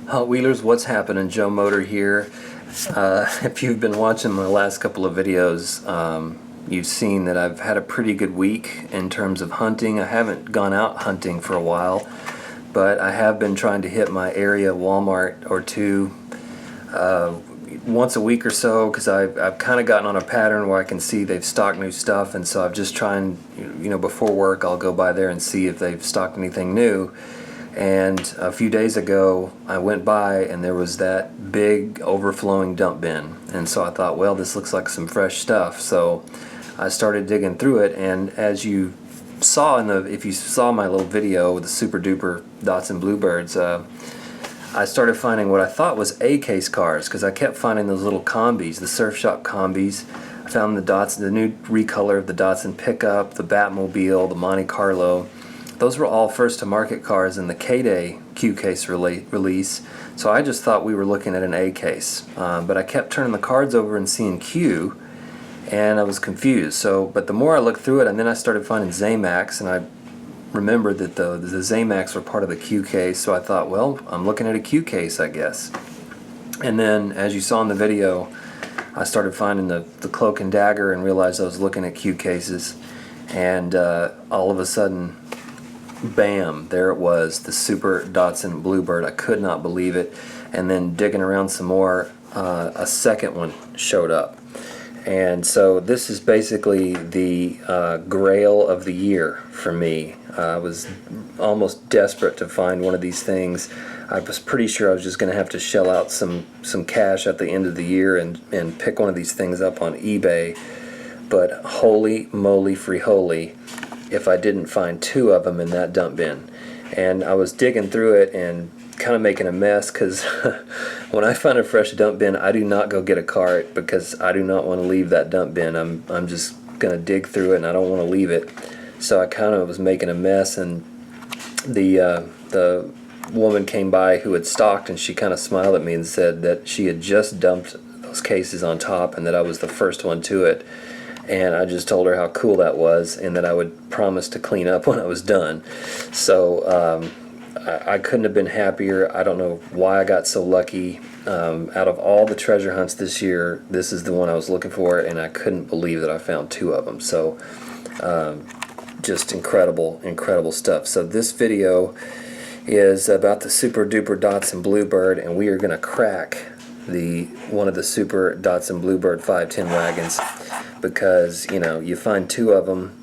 Hot Wheelers, what's happening? Joe Motor here. If you've been watching my last couple of videos, you've seen that I've had a pretty good week in terms of hunting. I haven't gone out hunting for a while, but I have been trying to hit my area Walmart or two once a week or so, because I've kind of gotten on a pattern where I can see they've stocked new stuff, and so I'm just trying, before work I'll go by there and see if they've stocked anything new. And a few days ago I went by and there was that big overflowing dump bin, and so I thought, well, this looks like some fresh stuff. So I started digging through it, and as you saw if you saw my little video with the super duper Datsun Bluebirds, I started finding what I thought was A-case cars, because I kept finding those little combis, the surf shop combis. I found the new recolor of the Datsun pickup, the Batmobile, the Monte Carlo. Those were all first to market cars in the K-Day Q-case release, so I just thought we were looking at an A-case. But I kept turning the cards over and seeing Q, and I was confused. But the more I looked through it, and then I started finding Zamax, and I remembered that the Zamax were part of the Q-case, so I thought, well, I'm looking at a Q-case, I guess. And then, as you saw in the video, I started finding the Cloak and Dagger and realized I was looking at Q-cases, and all of a sudden, bam, there it was, the super Datsun Bluebird. I could not believe it. And then digging around some more, a second one showed up. And so this is basically the grail of the year for me. I was almost desperate to find one of these things. I was pretty sure I was just going to have to shell out some cash at the end of the year and pick one of these things up on eBay. But holy moly free holy, if I didn't find two of them in that dump bin. And I was digging through it and kind of making a mess, because when I find a fresh dump bin, I do not go get a cart, because I do not want to leave that dump bin. I'm just going to dig through it and I don't want to leave it. So I kind of was making a mess, and the woman came by who had stocked, and she kind of smiled at me and said that she had just dumped those cases on top and that I was the first one to it. And I just told her how cool that was, and that I would promise to clean up when I was done. So I couldn't have been happier. I don't know why I got so lucky. Out of all the treasure hunts this year, this is the one I was looking for, and I couldn't believe that I found two of them. So just incredible, incredible stuff. So this video is about the super duper Datsun Bluebird, and we are going to crack one of the super Datsun Bluebird 510 wagons, because you find two of them,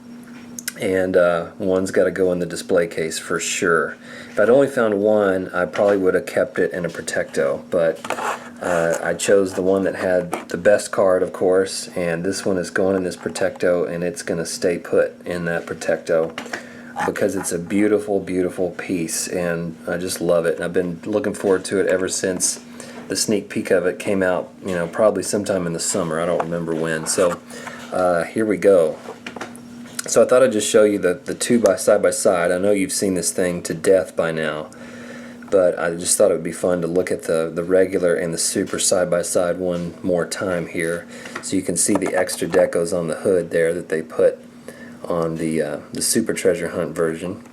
and one's got to go in the display case for sure. If I'd only found one, I probably would have kept it in a Protecto, but I chose the one that had the best card, of course, and this one is going in this Protecto, and it's going to stay put in that Protecto because it's a beautiful, beautiful piece, and I just love it. And I've been looking forward to it ever since the sneak peek of it came out, probably sometime in the summer. I don't remember when. So here we go. So I thought I'd just show you the two side by side. I know you've seen this thing to death by now, but I just thought it would be fun to look at the regular and the super side by side one more time here, so you can see the extra decos on the hood there that they put on the super treasure hunt version.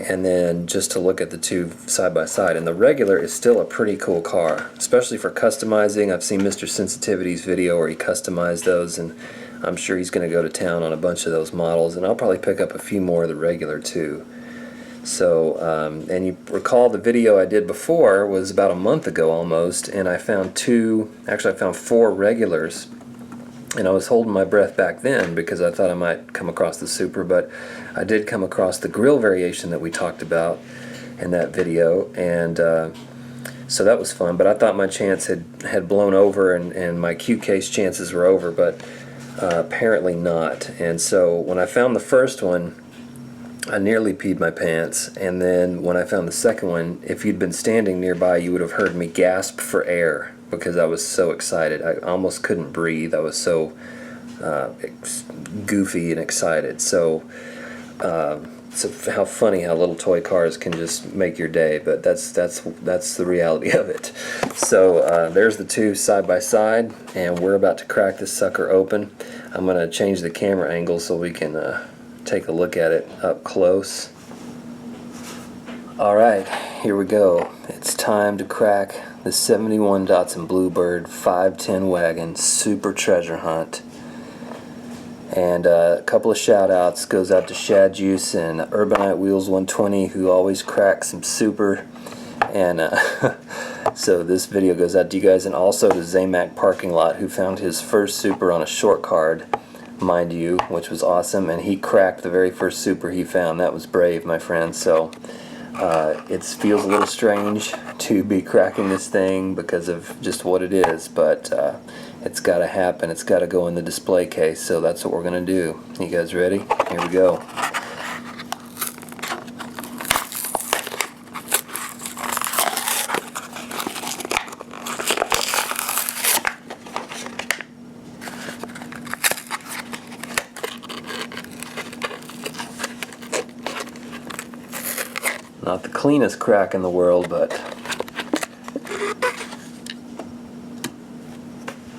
And then just to look at the two side by side. And the regular is still a pretty cool car, especially for customizing. I've seen Mr. Sensitivity's video where he customized those, and I'm sure he's going to go to town on a bunch of those models, and I'll probably pick up a few more of the regular too. So, and you recall the video I did before was about a month ago almost, and I found I found four regulars. And I was holding my breath back then because I thought I might come across the super, but I did come across the grill variation that we talked about in that video, and so that was fun. But I thought my chance had blown over, and my Q-case chances were over, but apparently not. And so when I found the first one, I nearly peed my pants, and then when I found the second one, if you'd been standing nearby, you would have heard me gasp for air, because I was so excited. I almost couldn't breathe. I was so goofy and excited. So how funny how little toy cars can just make your day, but that's the reality of it. So there's the two side by side, and we're about to crack this sucker open. I'm going to change the camera angle so we can take a look at it up close. All right. here we go. It's time to crack the 71 Datsun Bluebird 510 wagon super treasure hunt. And a couple of shout outs goes out to Shad Juice and Urbanite Wheels 120, who always crack some super. And so this video goes out to you guys, and also to Zamak Parking Lot, who found his first super on a short card, mind you, which was awesome. And he cracked the very first super he found. That was brave, my friend. So it feels a little strange to be cracking this thing because of just what it is, but it's got to happen. It's got to go in the display case, so that's what we're going to do. You guys ready? Here we go. Not the cleanest crack in the world, but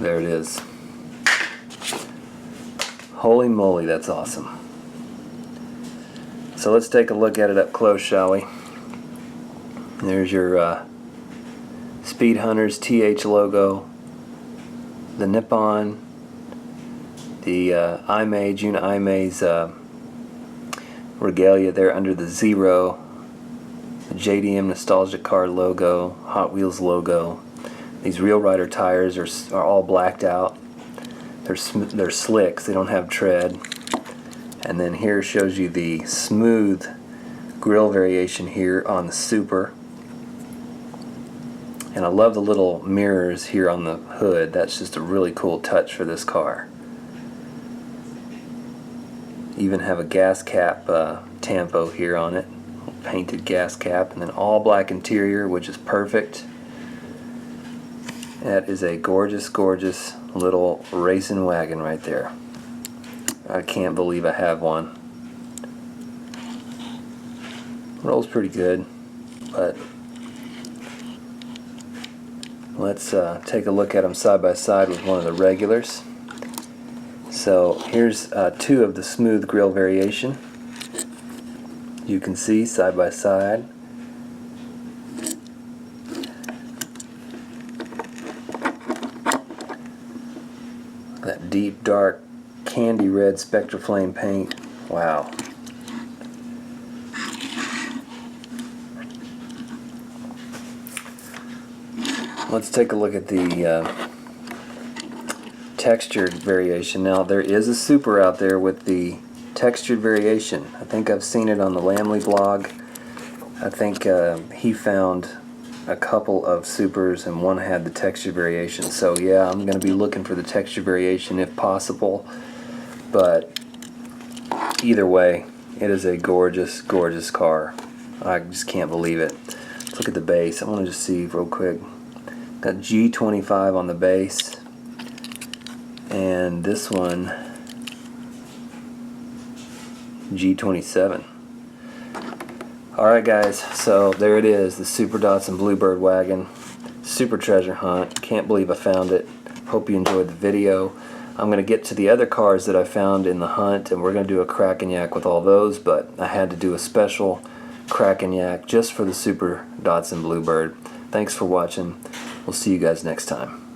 there it is. Holy moly, that's awesome. So let's take a look at it up close, shall we? There's your Speed Hunters TH logo, the Nippon, the June Aime's regalia there under the zero. The JDM Nostalgic Car logo, Hot Wheels logo. These Real Rider tires are all blacked out. They're slicks, they don't have tread. And then here shows you the smooth grill variation here on the Super. And I love the little mirrors here on the hood. That's just a really cool touch for this car. Even have a gas cap tampo here on it. Painted gas cap, and then all black interior, which is perfect. That is a gorgeous, gorgeous little racing wagon right there. I can't believe I have one. Rolls pretty good, but let's take a look at them side by side with one of the regulars. So here's two of the smooth grill variation. You can see side by side. That deep dark candy red Spectraflame paint. Wow. Let's take a look at the textured variation. Now there is a super out there with the textured variation. I think I've seen it on the Lamley blog. I think he found a couple of supers and one had the texture variation. So yeah, I'm going to be looking for the texture variation if possible. But either way, it is a gorgeous, gorgeous car. I just can't believe it. Let's look at the base. I want to just see real quick. Got G25 on the base. And this one G27. Alright guys, so there it is, the Super Datsun Bluebird wagon. Super treasure hunt. Can't believe I found it. Hope you enjoyed the video. I'm going to get to the other cars that I found in the hunt, and we're going to do a Crackin Yack with all those, but I had to do a special Crackin Yack just for the Super Datsun Bluebird. Thanks for watching. We'll see you guys next time.